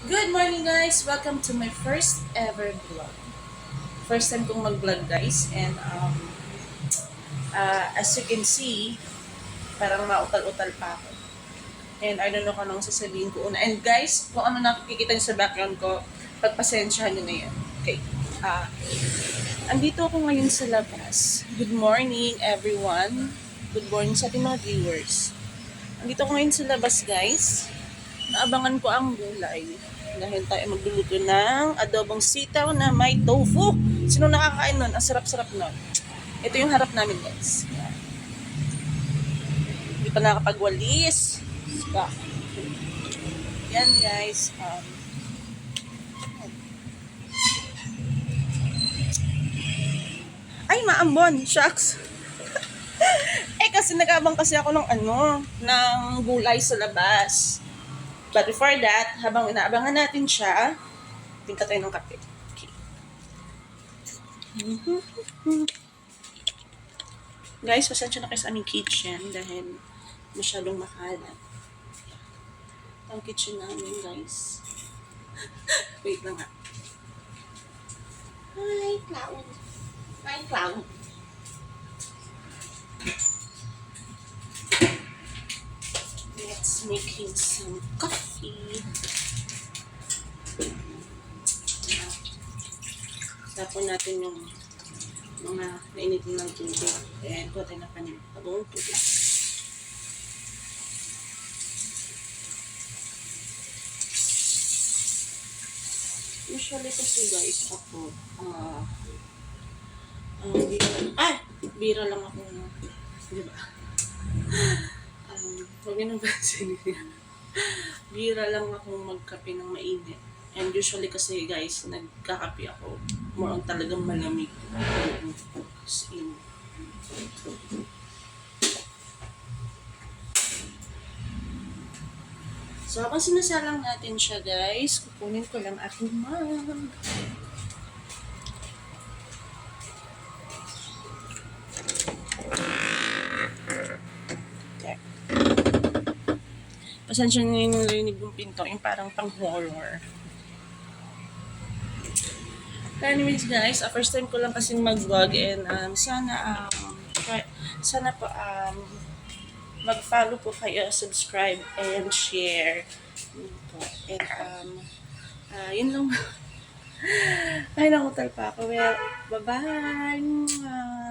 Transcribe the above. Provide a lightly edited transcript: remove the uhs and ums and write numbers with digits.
Good morning guys! Welcome to my first ever vlog. First time kong mag-vlog guys and as you can see, parang mautal-utal pa ako. And I don't know kung anong sasabihin ko una. And guys, kung ano nakikita niyo sa background ko, pagpasensyahan niyo na yan. Okay. Ah, andito ako ngayon sa labas. Good morning everyone. Good morning sa ating mga viewers. Andito ako ngayon sa labas guys. Naabangan ko ang gulay. Dahil tayo magluluto ng adobong sitaw na may tofu. Sino nakakain nun? Ang sarap-sarap nun. Ito yung harap namin guys. Yan. Hindi pa nakapagwalis. Diba? Yan guys. Ay, maambon. Shucks. Kasi nag-abang kasi ako ng gulay sa labas. But before that, habang inaabangan natin siya, tingka tayo ng kape. Okay. Guys, pasensya na kayo sa aming kitchen dahil masyadong makalat. Ang kitchen namin, guys. Wait lang nga. Hi, clown. Hi, clown. Let's making some coffee. Tapon natin yung mga nainitin ng tubig. Ayan, kuha tayo ng panibagong tubig. Usually kasi guys, ako, bira lang ako, di ba? Huwag yun ang pansin niya. Bira lang akong magkape ng mainit. And usually kasi guys, nagkakape ako. More on talagang malamig. As in. So habang sinasalang natin siya guys, kukunin ko lang aking mug. Okay. Pasensya nyo yung narinig yung pinto, yung parang pang-horror. Anyways guys, first time ko lang kasing mag-vlog and sana po mag-follow po kayo, subscribe and share. And yun lang. Ay, nakutal pa ako. Well, bye-bye!